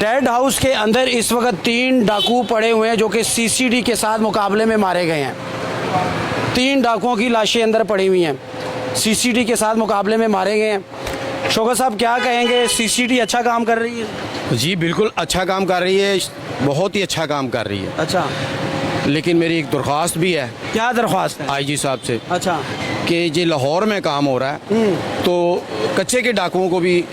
Dead house के अंदर इस वक्त 3 डाकू पड़े हुए हैं जो कि सीसीडी के साथ मुकाबले में मारे गए हैं। 3 डाकुओं की लाशें अंदर पड़ी हुई हैं, सीसीडी के साथ मुकाबले में मारे गए हैं। शौकत साहब क्या कहेंगे, सीसीडी अच्छा काम कर रही है? जी बिल्कुल अच्छा काम कर रही है, बहुत ही अच्छा काम कर रही है। अच्छा, लेकिन मेरी एक दरख्वास्त भी है क्या दरख्वास्त है? आईजी साहब से अच्छा, कि जो लाहौर में काम हो रहा है तो कच्चे के डाकुओं को भी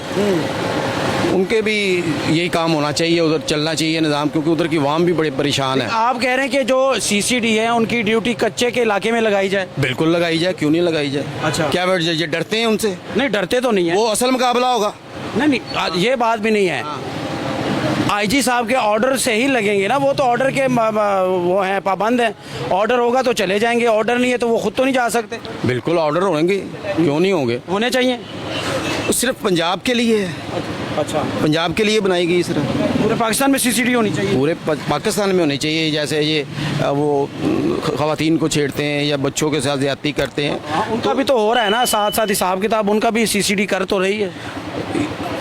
उनके भी यही काम होना चाहिए, उधर चलना चाहिए निज़ाम, क्योंकि उधर की वाम भी बड़े परेशान है। आप कह रहे हैं कि जो सीसीडी है उनकी ड्यूटी कच्चे के इलाके में लगाई जाए? बिल्कुल लगाई जाए, क्यों नहीं लगाई जाए। अच्छा, क्या वजह डरते हैं उनसे? नहीं डरते तो नहीं है, वो असल मुकाबला होगा। नहीं ये बात भी नहीं है। आईजी साहब के ऑर्डर से ही लगेंगे ना, वो तो ऑर्डर के वो हैं, पाबंद हैं। ऑर्डर होगा तो चले जाएंगे, ऑर्डर नहीं है तो वो खुद तो नहीं जा सकते। बिल्कुल ऑर्डर होंगे, क्यों नहीं होंगे, होने चाहिए। सिर्फ पंजाब के लिए है। अच्छा, पंजाब के लिए बनाई गई सिर्फ, पूरे पाकिस्तान में सीसीडी होनी चाहिए? पूरे पाकिस्तान में होनी चाहिए। जैसे ये वो ख़वातीन को छेड़ते हैं या बच्चों के साथ ज़्यादती करते हैं, उनका भी तो हो रहा है ना, साथ साथ हिसाब किताब उनका भी सीसीडी कर तो रही है।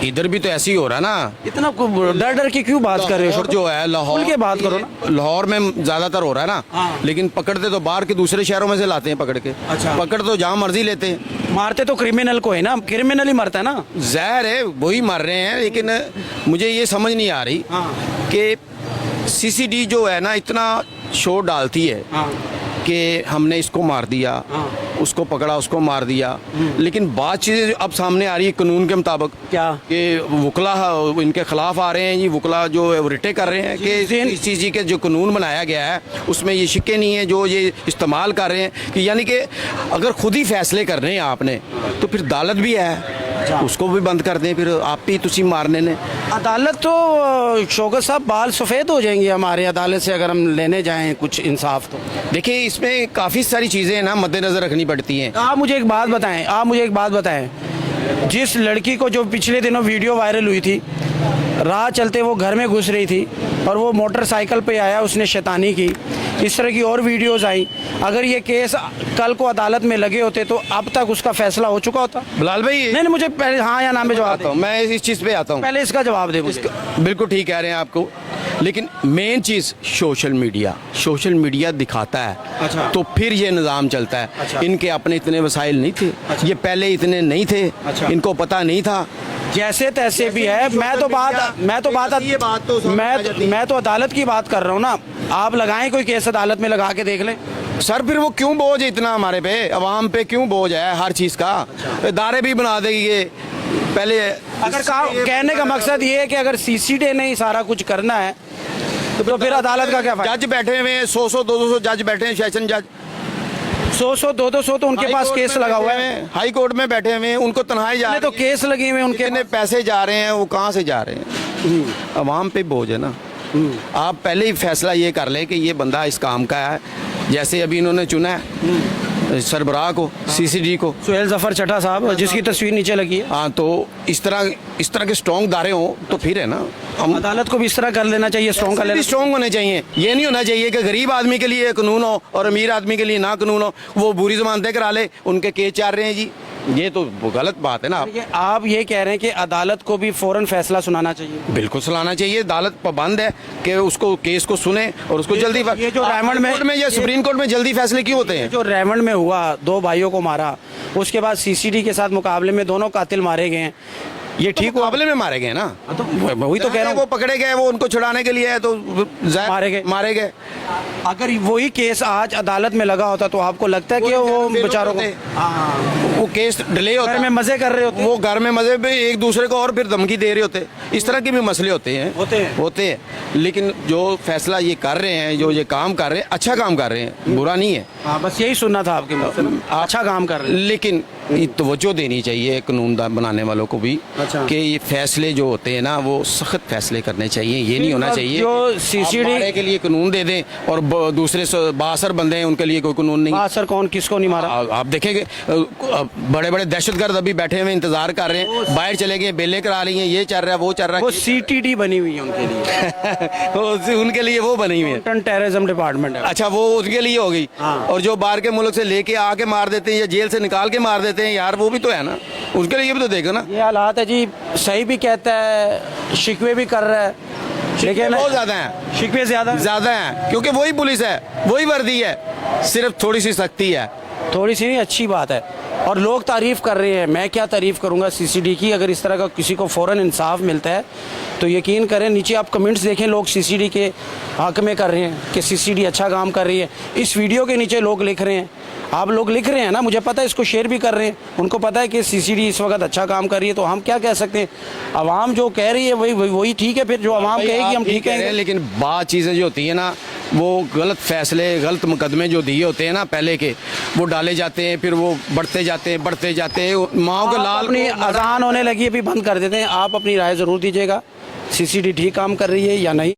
इधर भी तो ऐसे ही हो रहा है ना। इतना डर डर की क्यों बात कर रहे हो? और जो है लाहौर के बात करो ना। लाहौर में ज्यादातर हो रहा है ना। हाँ। लेकिन पकड़ते तो बाहर के दूसरे शहरों में से लाते हैं पकड़ के। अच्छा। पकड़ तो जहाँ मर्जी लेते हैं। मारते तो क्रिमिनल को है ना, क्रिमिनल ही मरता है ना। जहर है, वही मार रहे हैं। लेकिन मुझे ये समझ नहीं आ रही कि सीसीडी जो है ना इतना शोर डालती है कि हमने इसको मार दिया, उसको पकड़ा, उसको मार दिया, लेकिन बात चीज़ें अब सामने आ रही है कानून के मुताबिक। क्या? कि वकला इनके खिलाफ आ रहे हैं, ये वकला जो रिटे कर रहे हैं कि इस चीज़ के जो कानून बनाया गया है उसमें ये शिक्के नहीं है जो ये इस्तेमाल कर रहे हैं। कि यानी कि अगर खुद ही फैसले कर रहे हैं आपने तो फिर अदालत भी है, उसको भी बंद कर दें, फिर आप ही तुसी मारने ने। अदालत तो शौकत साहब बाल सफ़ेद हो जाएंगे हमारे अदालत से अगर हम लेने जाएं कुछ इंसाफ। तो देखिए इसमें काफ़ी सारी चीज़ें ना मद्देनज़र रखनी पड़ती हैं। आप मुझे एक बात बताएं, जिस लड़की को जो पिछले दिनों वीडियो वायरल हुई थी, राह चलते वो घर में घुस रही थी और वो मोटरसाइकिल पे आया, उसने शैतानी की, इस तरह की और वीडियोस आई। अगर ये केस कल को अदालत में लगे होते तो अब तक उसका फैसला हो चुका होता। बिलाल भाई नहीं मुझे पहले हाँ या ना में जवाब दो। मैं इस चीज़ पे आता हूँ, पहले इसका जवाब दे मुझे। बिल्कुल ठीक कह रहे हैं आपको, लेकिन मेन चीज़ सोशल मीडिया दिखाता है। अच्छा। तो फिर ये निज़ाम चलता है। अच्छा। इनके अपने इतने वसाइल नहीं थे। अच्छा। ये पहले इतने नहीं थे। अच्छा। इनको पता नहीं था। जैसे तैसे भी है, मैं तो अदालत की बात कर रहा हूँ ना। आप लगाएं कोई केस अदालत में लगा के देख लें। सर फिर वो क्यों बोझ इतना हमारे पे, अवाम पे क्यों बोझ है हर चीज़ का? इदारे भी बना देंगे पहले। अगर कहने का मकसद ये है कि अगर सीसीडी ने ही सारा कुछ करना है तो फिर अदालत का क्या फायदा? जज बैठे हुए 100 200 जज बैठे हैं, सेशन जज 100 200 तो उनके पास केस लगा हुआ है। हाई कोर्ट में बैठे हुए हैं, उनको तनहाई जा रही है। तो केस लगे हुए उनके, कितने पैसे जा रहे हैं, वो कहाँ से जा रहे हैं? अवाम पे बोझ है ना। आप पहले ही फैसला ये कर लें कि ये बंदा इस काम का है। जैसे अभी इन्होंने चुना है सरबराह को, सीसीडी को, सुहेल जफर चड्ढा साहब, जिसकी तस्वीर नीचे लगी है। हाँ, तो इस तरह के स्ट्रॉन्ग दारे हों तो फिर है ना। हम अदालत को भी इस तरह कर लेना चाहिए, स्ट्रॉन्ग कर लेना। स्ट्रॉन्ग होने चाहिए। ये नहीं होना चाहिए कि गरीब आदमी के लिए कानून हो और अमीर आदमी के लिए ना कानून हो। वो बुरी जमानतें करा ले, उनके केस चल रहे हैं जी, ये तो गलत बात है ना। आप ये कह रहे हैं कि अदालत को भी फौरन फैसला सुनाना चाहिए? बिल्कुल सुनाना चाहिए। अदालत पाबंद है कि उसको केस को सुने और उसको जल्दी। ये जो रेमंड में या सुप्रीम कोर्ट में जल्दी फैसले क्यों होते हैं? जो रेमंड में हुआ, 2 भाइयों को मारा, उसके बाद सीसीडी के साथ मुकाबले में दोनों कातिल मारे गए हैं, ये ठीक हुआ? मुकाबले में मारे गए ना, तो वही तो कह रहा हूँ। वो पकड़े गए, वो उनको छुड़ाने के लिए है तो मारे गए। अगर वही केस आज अदालत में लगा होता तो आपको लगता है कि वो बेचारों को वो केस डिले होता है, घर में मजे कर रहे होते, वो घर में मजे पे एक दूसरे को और फिर धमकी दे रहे होते। इस तरह के भी मसले होते हैं। लेकिन जो फैसला ये कर रहे हैं, जो ये काम कर रहे हैं, अच्छा काम कर रहे हैं, बुरा नहीं है। हाँ, बस यही सुनना था आपके मुंह से, अच्छा काम कर रहे हैं। लेकिन तवज्जो देनी चाहिए कानून बनाने वालों को भी। अच्छा। कि ये फैसले जो होते हैं ना वो सख्त फैसले करने चाहिए। ये नहीं होना चाहिए जो सीसीडी के लिए कानून दे दें और दूसरे बासर बंदे हैं उनके लिए कोई कानून नहीं। बासर कौन, किसको नहीं मारा? आप देखेंगे बड़े बड़े दहशतगर्द अभी बैठे हुए इंतजार कर रहे हैं, बाहर चले गए, बेलें करा रही हैं, ये चल रहा है, वो चल रहा है। वो सीटीडी बनी हुई है उनके लिए। उनके लिए वो बनी हुई है, काउंटर टेररिज्म डिपार्टमेंट है। अच्छा, वो उनके लिए हो गई। हाँ। और जो बाहर के मुल्क से लेके आके मार देते हैं या जेल से निकाल के मार देते हैं यार, वो भी तो है ना, उसके लिए भी तो देखो ना। ये हालात है जी। सही भी कहता है, शिकवे भी कर रहा है, लेकिन बहुत ज़्यादा हैं, शिकवे ज़्यादा ज़्यादा हैं, क्योंकि वही पुलिस है, वही वर्दी है, सिर्फ थोड़ी सी सख्ती है। थोड़ी सी नहीं, अच्छी बात है। और लोग तारीफ़ कर रहे हैं, मैं क्या तारीफ़ करूंगा सीसीडी की। अगर इस तरह का किसी को फ़ौरन इंसाफ मिलता है तो यकीन करें, नीचे आप कमेंट्स देखें, लोग सीसीडी के हक में कर रहे हैं कि सीसीडी अच्छा काम कर रही है। इस वीडियो के नीचे लोग लिख रहे हैं, आप लोग लिख रहे हैं ना, मुझे पता है, इसको शेयर भी कर रहे हैं, उनको पता है कि सीसीडी इस वक्त अच्छा काम कर रही है। तो हम क्या कह सकते हैं, आवाम जो कह रही है वही ठीक है। फिर जो आवाम कहेगी हम ठीक कहेंगे। लेकिन बात चीज़ें जो होती है ना, वो गलत फैसले, गलत मुकदमे जो दिए होते हैं ना पहले के, वो डाले जाते हैं, फिर वो बढ़ते जाते हैं। माओ के लाल अपनी अजान होने लगी, अभी बंद कर देते हैं। आप अपनी राय ज़रूर दीजिएगा, सीसीडी ठीक काम कर रही है या नहीं।